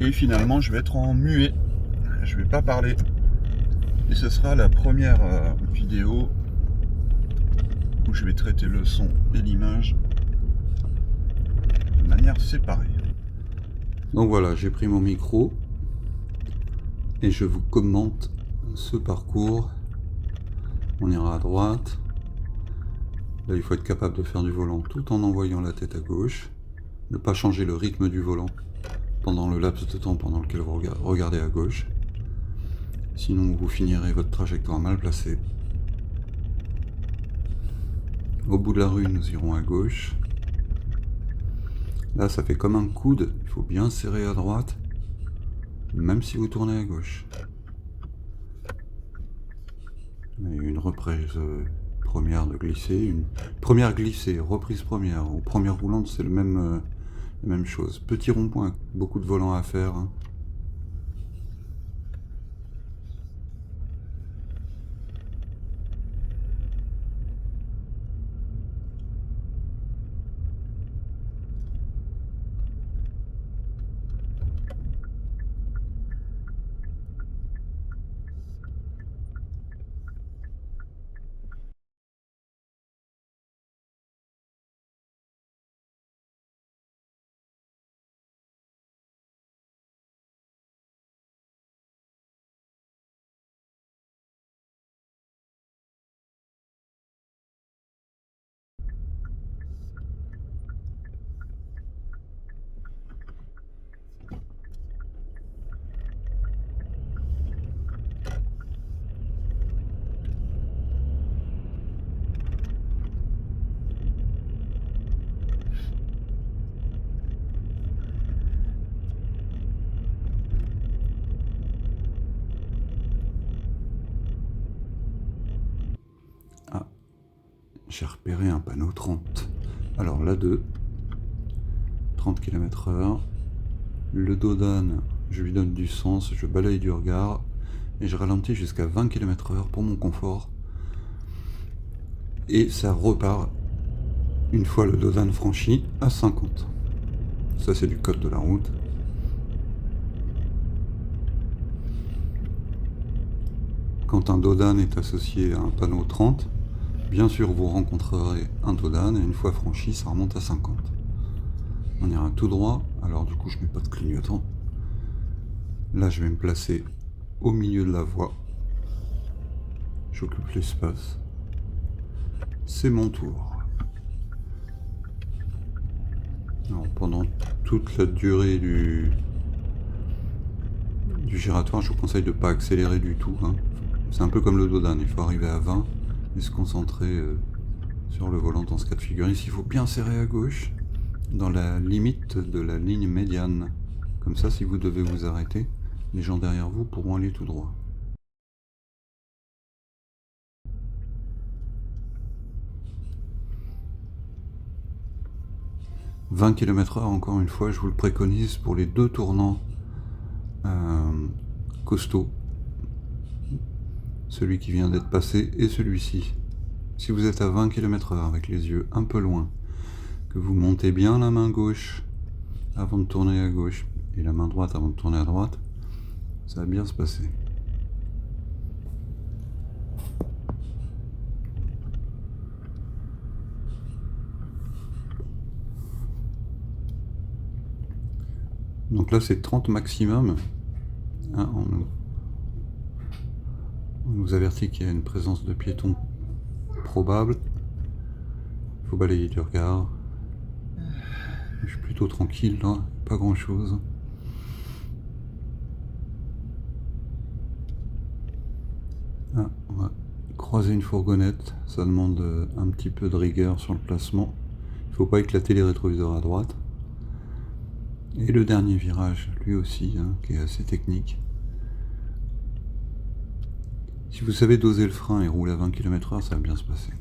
Et finalement, je vais être en muet. Je vais pas parler. Et ce sera la première vidéo où je vais traiter le son et l'image de manière séparée. Donc voilà, j'ai pris mon micro et je vous commente ce parcours. On ira à droite. Là, il faut être capable de faire du volant tout en envoyant la tête à gauche. Ne pas changer le rythme du volant pendant le laps de temps pendant lequel vous regardez à gauche. Sinon, vous finirez votre trajectoire mal placée. Au bout de la rue, nous irons à gauche. Là, ça fait comme un coude. Il faut bien serrer à droite, même si vous tournez à gauche. Et une reprise première de glisser, une première glissée, reprise première ou première roulante, c'est la même chose. Petit rond-point, beaucoup de volants à faire. Hein. Ah, j'ai repéré un panneau 30. Alors là, 30 km/h. Le dos d'âne, je lui donne du sens, je balaye du regard et je ralentis jusqu'à 20 km/h pour mon confort. Et ça repart une fois le dos d'âne franchi à 50. Ça, c'est du code de la route. Quand un dos d'âne est associé à un panneau 30, bien sûr vous rencontrerez un dos d'âne et une fois franchi, ça remonte à 50. On ira tout droit, alors du coup je mets pas de clignotant. Là je vais me placer au milieu de la voie. J'occupe l'espace. C'est mon tour. Alors, pendant toute la durée du giratoire, je vous conseille de ne pas accélérer du tout. Hein. C'est un peu comme le dos d'âne, il faut arriver à 20 et se concentrer sur le volant dans ce cas de figure. Ici, il faut bien serrer à gauche, dans la limite de la ligne médiane. Comme ça, si vous devez vous arrêter, les gens derrière vous pourront aller tout droit. « 20 km/h, encore une fois, je vous le préconise pour les deux tournants costauds. Celui qui vient d'être passé et celui-ci. Si vous êtes à 20 km/h avec les yeux un peu loin, que vous montez bien la main gauche avant de tourner à gauche et la main droite avant de tourner à droite, ça va bien se passer. Donc là c'est 30 maximum. Hein, on nous avertit qu'il y a une présence de piétons probable. Il faut balayer du regard. Je suis plutôt tranquille là, pas grand chose. Ah, on va croiser une fourgonnette, ça demande un petit peu de rigueur sur le placement. Il ne faut pas éclater les rétroviseurs à droite. Et le dernier virage, lui aussi, hein, qui est assez technique. Si vous savez doser le frein et rouler à 20 km/h, ça va bien se passer.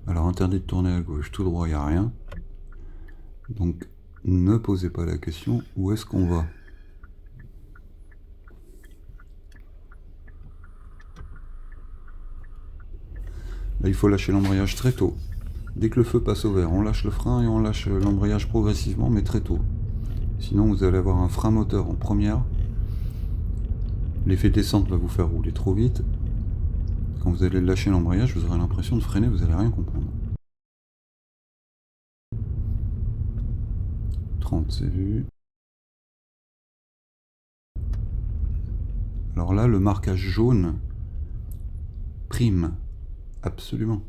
Alors interdit de tourner à gauche, tout droit, il n'y a rien. Donc ne posez pas la question, où est-ce qu'on va ? Là, il faut lâcher l'embrayage très tôt. Dès que le feu passe au vert, on lâche le frein et on lâche l'embrayage progressivement, mais très tôt. Sinon vous allez avoir un frein moteur en première. L'effet descente va vous faire rouler trop vite. Quand vous allez lâcher l'embrayage, vous aurez l'impression de freiner, vous allez rien comprendre. 30, c'est vu. Alors là, le marquage jaune prime, absolument.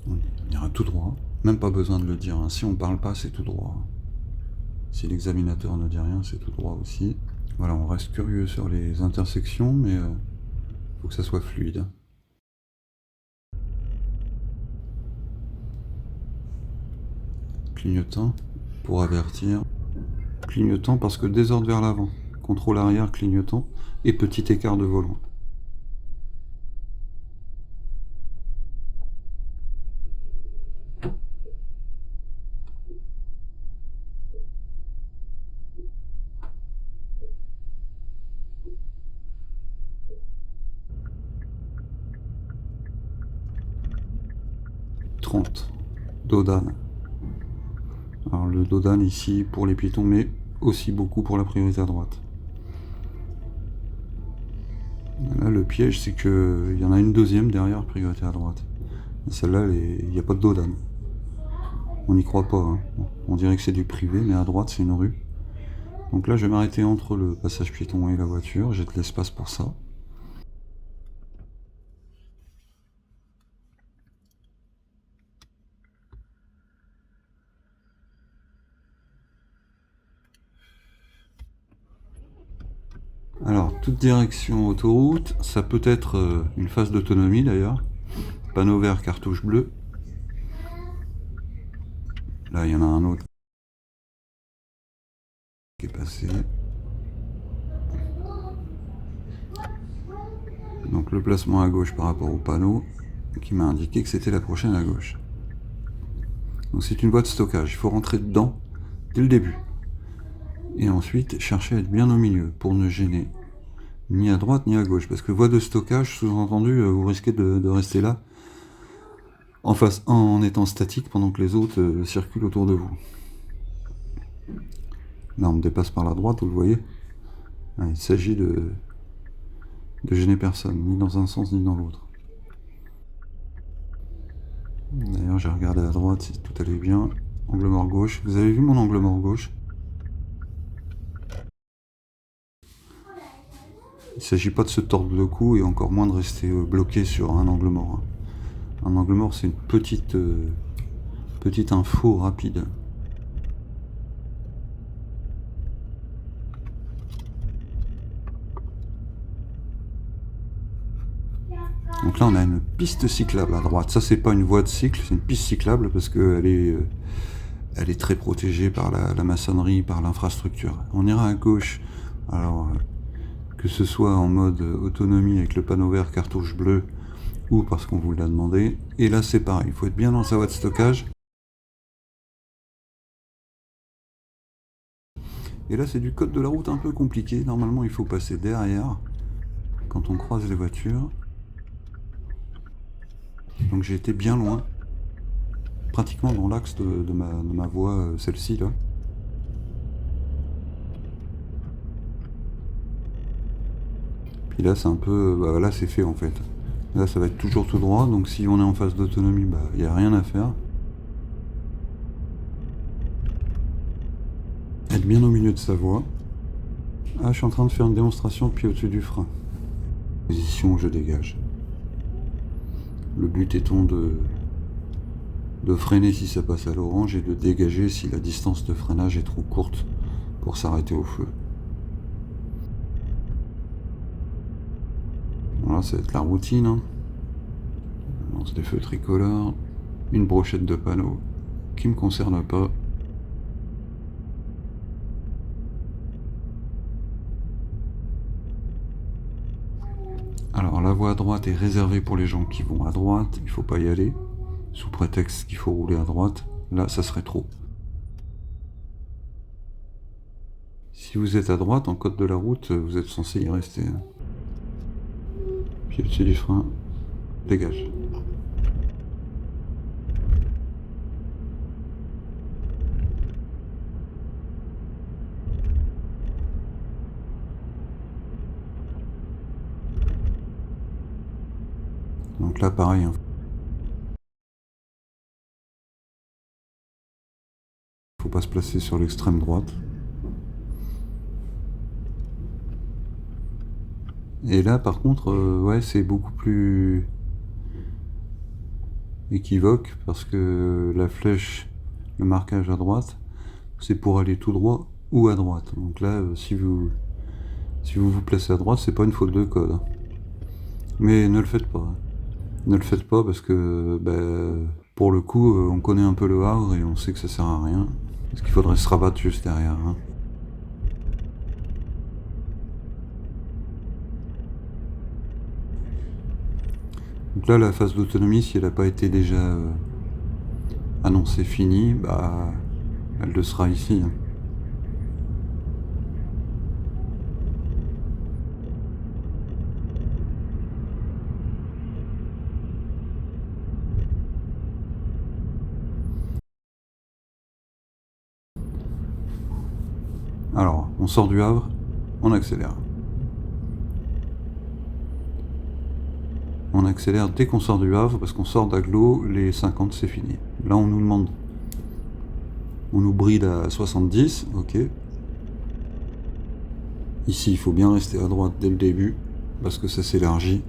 On ira tout droit, même pas besoin de le dire, hein. Si on parle pas, c'est tout droit. Si l'examinateur ne dit rien, c'est tout droit aussi. Voilà, on reste curieux sur les intersections, mais faut que ça soit fluide. Clignotant pour avertir. Clignotant parce que désordre vers l'avant. Contrôle arrière, clignotant et petit écart de volant. Dodane. Alors le dodane ici pour les piétons, mais aussi beaucoup pour la priorité à droite. Là le piège c'est que il y en a une deuxième derrière, priorité à droite. Celle-là, il n'y a pas de dodane. On n'y croit pas, hein. On dirait que c'est du privé, mais à droite c'est une rue. Donc là je vais m'arrêter entre le passage piéton et la voiture, j'ai de l'espace pour ça. Alors, toute direction autoroute, ça peut être une phase d'autonomie d'ailleurs. Panneau vert, cartouche bleue. Là, il y en a un autre qui est passé. Donc le placement à gauche par rapport au panneau, qui m'a indiqué que c'était la prochaine à gauche. Donc c'est une voie de stockage, il faut rentrer dedans dès le début. Et ensuite, chercher à être bien au milieu pour ne gêner ni à droite ni à gauche. Parce que voie de stockage, sous-entendu, vous risquez de rester là en étant statique pendant que les autres circulent autour de vous. Là on me dépasse par la droite, vous le voyez. Il s'agit de gêner personne, ni dans un sens ni dans l'autre. D'ailleurs j'ai regardé à droite si tout allait bien. Angle mort gauche, vous avez vu mon angle mort gauche? Il ne s'agit pas de se tordre le cou et encore moins de rester bloqué sur un angle mort. Un angle mort c'est une petite info rapide. Donc là on a une piste cyclable à droite. Ça c'est pas une voie de cycle, c'est une piste cyclable parce qu'elle est très protégée par la maçonnerie, par l'infrastructure. On ira à gauche, alors que ce soit en mode autonomie avec le panneau vert cartouche bleue ou parce qu'on vous l'a demandé. Et là c'est pareil, il faut être bien dans sa voie de stockage. Et là c'est du code de la route un peu compliqué. Normalement il faut passer derrière quand on croise les voitures. Donc j'ai été bien loin, pratiquement dans l'axe de ma voie, celle-ci là. Puis là c'est un peu, bah, là c'est fait en fait. Là ça va être toujours tout droit, donc si on est en phase d'autonomie, bah il n'y a rien à faire. Être bien au milieu de sa voie. Ah, je suis en train de faire une démonstration de pied au-dessus du frein. Position où je dégage. Le but étant de freiner si ça passe à l'orange et de dégager si la distance de freinage est trop courte pour s'arrêter au feu. Voilà, ça va être la routine. Hein. On lance des feux tricolores, une brochette de panneaux qui ne me concerne pas. Alors la voie à droite est réservée pour les gens qui vont à droite, il ne faut pas y aller, sous prétexte qu'il faut rouler à droite, là ça serait trop. Si vous êtes à droite, en code de la route, vous êtes censé y rester. Pied au-dessus du frein, dégage. là pareil, hein. Faut pas se placer sur l'extrême droite. Et là par contre, ouais, c'est beaucoup plus équivoque parce que la flèche, le marquage à droite, c'est pour aller tout droit ou à droite. Donc là, si vous vous placez à droite, c'est pas une faute de code, hein. Mais ne le faites pas. Ne le faites pas parce que, pour le coup, on connaît un peu le Havre et on sait que ça sert à rien. Parce qu'il faudrait se rabattre juste derrière, hein. Donc là, la phase d'autonomie, si elle n'a pas été déjà annoncée finie, bah, elle le sera ici, hein. Alors, on sort du Havre, on accélère. On accélère dès qu'on sort du Havre, parce qu'on sort d'Aglo, les 50 c'est fini. Là on nous demande, on nous bride à 70, ok. Ici il faut bien rester à droite dès le début, parce que ça s'élargit.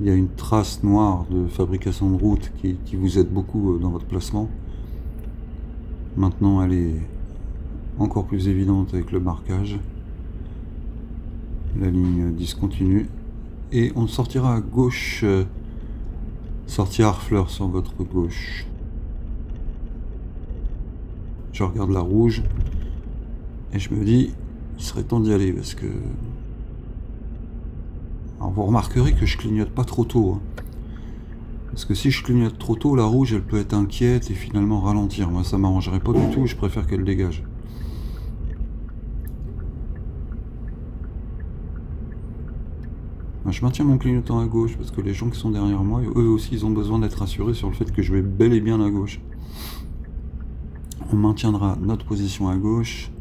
Il y a une trace noire de fabrication de route qui vous aide beaucoup dans votre placement. Maintenant elle est encore plus évidente avec le marquage. La ligne discontinue. Et on sortira à gauche, sortie Harfleur sur votre gauche. Je regarde la rouge et je me dis, il serait temps d'y aller parce que... Alors vous remarquerez que je clignote pas trop tôt, hein. Parce que si je clignote trop tôt, la rouge elle peut être inquiète et finalement ralentir. Moi ça m'arrangerait pas du tout, je préfère qu'elle dégage. Je maintiens mon clignotant à gauche parce que les gens qui sont derrière moi, eux aussi ils ont besoin d'être rassurés sur le fait que je vais bel et bien à gauche. On maintiendra notre position à gauche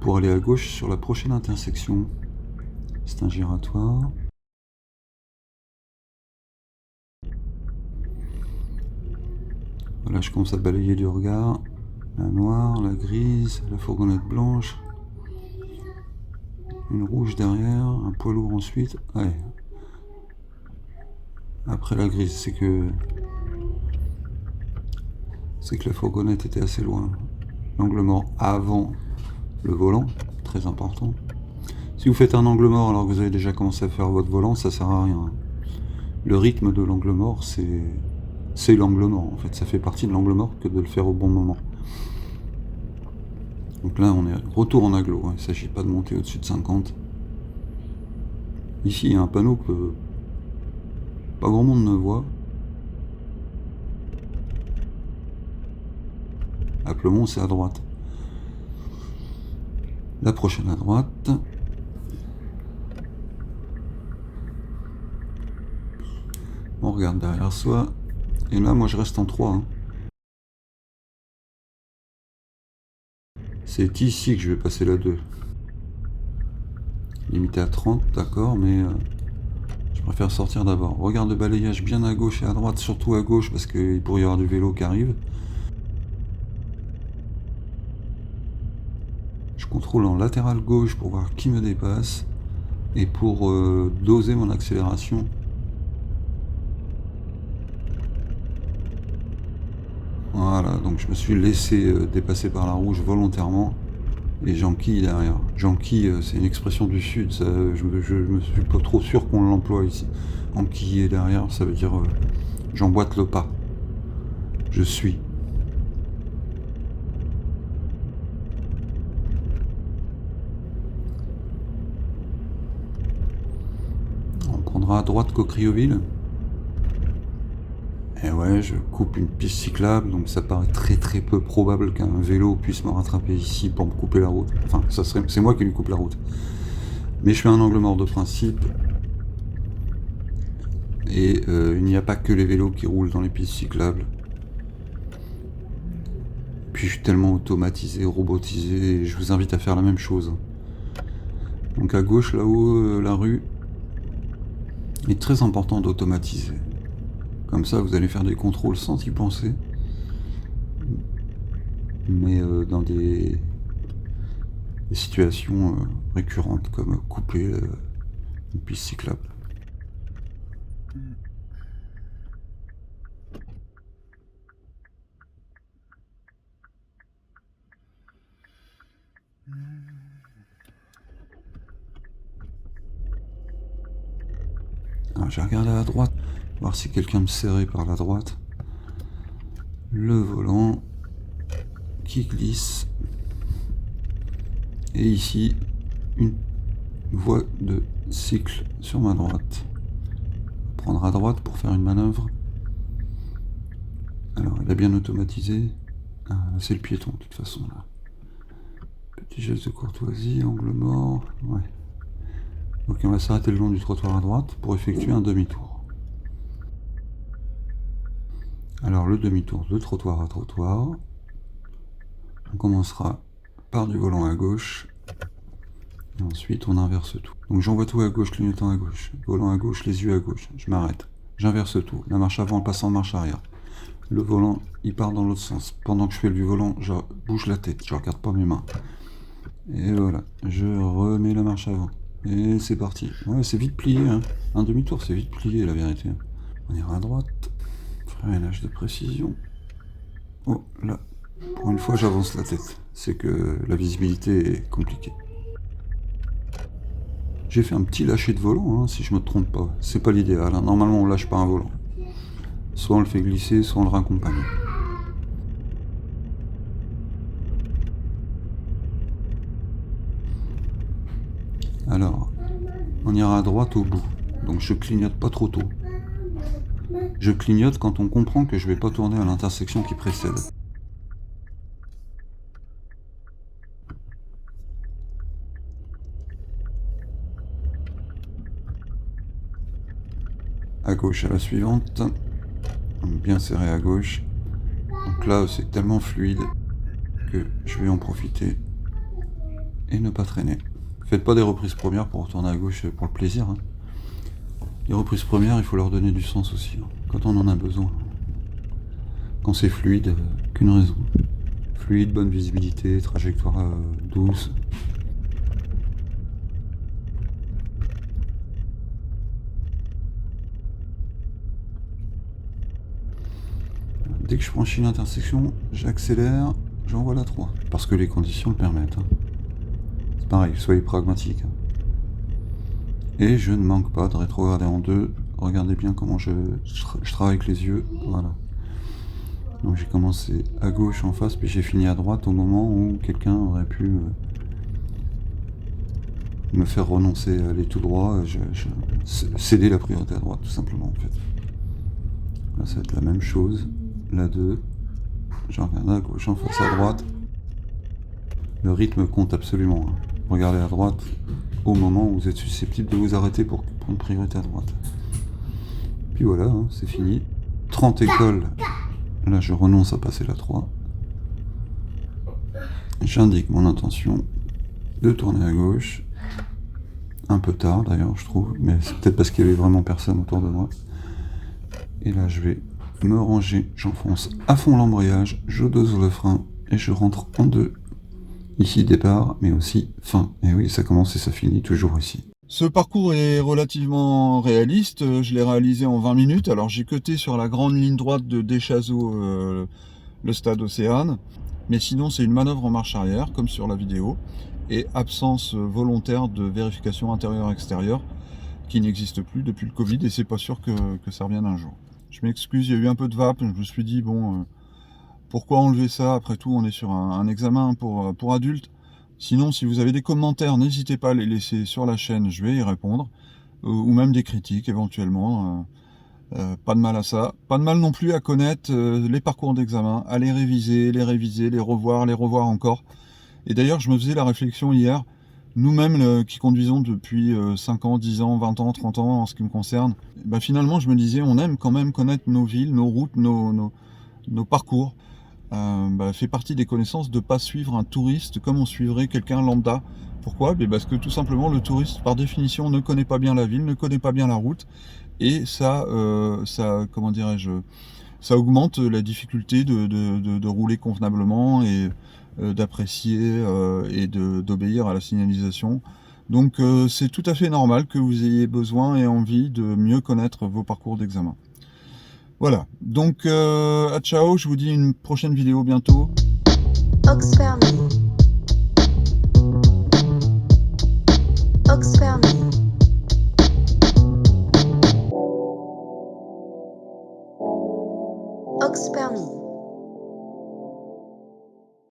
pour aller à gauche sur la prochaine intersection. C'est un giratoire. Voilà, je commence à balayer du regard. La noire, la grise, la fourgonnette blanche. Une rouge derrière, un poids lourd ensuite. Ouais. Après la grise, c'est que la fourgonnette était assez loin. L'angle mort avant le volant, très important. Si vous faites un angle mort alors que vous avez déjà commencé à faire votre volant, ça sert à rien. Le rythme de l'angle mort, c'est l'angle mort en fait. Ça fait partie de l'angle mort que de le faire au bon moment. Donc là, on est retour en agglo. Il ne s'agit pas de monter au-dessus de 50. Ici, il y a un panneau que pas grand monde ne voit. Applemont, c'est à droite. La prochaine à droite. On regarde derrière soi. Et là, moi, je reste en 3. Hein. C'est ici que je vais passer la 2. Limité à 30, d'accord, mais je préfère sortir d'abord. Regarde le balayage bien à gauche et à droite, surtout à gauche, parce qu'il pourrait y avoir du vélo qui arrive. Je contrôle en latéral gauche pour voir qui me dépasse et pour doser mon accélération. Voilà, donc je me suis laissé dépasser par la rouge volontairement et j'enquille derrière. J'enquille, c'est une expression du sud, ça, je me suis pas trop sûr qu'on l'emploie ici. Enquiller derrière, ça veut dire j'emboîte le pas. Je suis. On prendra à droite Cocrioville. Et ouais, je coupe une piste cyclable, donc ça paraît très peu probable qu'un vélo puisse me rattraper ici pour me couper la route. Enfin, c'est moi qui lui coupe la route. Mais je fais un angle mort de principe. Et il n'y a pas que les vélos qui roulent dans les pistes cyclables. Puis je suis tellement automatisé, robotisé, et je vous invite à faire la même chose. Donc à gauche, là-haut, la rue, il est très important d'automatiser. Comme ça, vous allez faire des contrôles sans y penser. Mais dans des situations récurrentes, comme couper une piste cyclable. Alors j'ai regardé à droite, voir si quelqu'un me serrait par la droite. Le volant qui glisse. Et ici, une voie de cycle sur ma droite. Prendre à droite pour faire une manœuvre. Alors, il a bien automatisé. Ah, c'est le piéton, de toute façon, là. Petit geste de courtoisie, angle mort. Ouais. Ok, on va s'arrêter le long du trottoir à droite pour effectuer un demi-tour. Alors, le demi-tour de trottoir à trottoir. On commencera par du volant à gauche. Et ensuite, on inverse tout. Donc, j'envoie tout à gauche, clignotant à gauche. Volant à gauche, les yeux à gauche. Je m'arrête. J'inverse tout. La marche avant en passant en marche arrière. Le volant, il part dans l'autre sens. Pendant que je fais du volant, je bouge la tête. Je regarde pas mes mains. Et voilà. Je remets la marche avant. Et c'est parti. Ouais, c'est vite plié, hein. Un demi-tour, c'est vite plié, la vérité. On ira à droite. Freinage de précision. Oh, là. Pour une fois, j'avance la tête. C'est que la visibilité est compliquée. J'ai fait un petit lâcher de volant, hein, si je me trompe pas. C'est pas l'idéal, hein. Normalement, on lâche pas un volant. Soit on le fait glisser, soit on le raccompagne. Alors, on ira à droite au bout. Donc je clignote pas trop tôt. Je clignote quand on comprend que je vais pas tourner à l'intersection qui précède. À gauche à la suivante. Bien serré à gauche. Donc là, c'est tellement fluide que je vais en profiter et ne pas traîner. Faites pas des reprises premières pour retourner à gauche pour le plaisir, hein. Les reprises premières, il faut leur donner du sens aussi, hein, quand on en a besoin. Quand c'est fluide, qu'une raison. Fluide, bonne visibilité, trajectoire douce. Dès que je franchis l'intersection, j'accélère, j'envoie la 3. Parce que les conditions le permettent, hein. C'est pareil, soyez pragmatique. Et je ne manque pas de rétrograder en deux. Regardez bien comment je travaille avec les yeux. Voilà. Donc j'ai commencé à gauche en face, puis j'ai fini à droite au moment où quelqu'un aurait pu me faire renoncer à aller tout droit. Céder la priorité à droite, tout simplement, en fait. Là, ça va être la même chose. La 2. Je regarde à gauche en face à droite. Le rythme compte absolument, hein. Regardez à droite au moment où vous êtes susceptible de vous arrêter pour prendre priorité à droite. Puis voilà, hein, c'est fini. 30 écoles. Là, je renonce à passer la 3. J'indique mon intention de tourner à gauche. Un peu tard d'ailleurs, je trouve, mais c'est peut-être parce qu'il y avait vraiment personne autour de moi. Et là, je vais me ranger, j'enfonce à fond l'embrayage, je dose le frein et je rentre en deux. Ici départ, mais aussi fin. Et oui, ça commence et ça finit toujours ici. Ce parcours est relativement réaliste, je l'ai réalisé en 20 minutes. Alors j'ai cuté sur la grande ligne droite de Deschazeaux, le stade Océane. Mais sinon c'est une manœuvre en marche arrière, comme sur la vidéo. Et absence volontaire de vérification intérieure-extérieure, qui n'existe plus depuis le Covid, et c'est pas sûr que ça revienne un jour. Je m'excuse, il y a eu un peu de vape, je me suis dit, bon, pourquoi enlever ça? Après tout, on est sur un examen pour adultes. Sinon, si vous avez des commentaires, n'hésitez pas à les laisser sur la chaîne, je vais y répondre. Ou même des critiques, éventuellement. Pas de mal à ça. Pas de mal non plus à connaître les parcours d'examen, à les réviser, les revoir encore. Et d'ailleurs, je me faisais la réflexion hier, nous-mêmes qui conduisons depuis 5 ans, 10 ans, 20 ans, 30 ans en ce qui me concerne, bah, finalement, je me disais, on aime quand même connaître nos villes, nos routes, nos parcours. Fait partie des connaissances de ne pas suivre un touriste comme on suivrait quelqu'un lambda. Pourquoi? Parce que tout simplement le touriste par définition ne connaît pas bien la ville, ne connaît pas bien la route et ça, comment dirais-je, ça augmente la difficulté de rouler convenablement et d'apprécier et d'obéir à la signalisation. Donc c'est tout à fait normal que vous ayez besoin et envie de mieux connaître vos parcours d'examen. Voilà, donc à ciao, je vous dis une prochaine vidéo bientôt. Ox permis.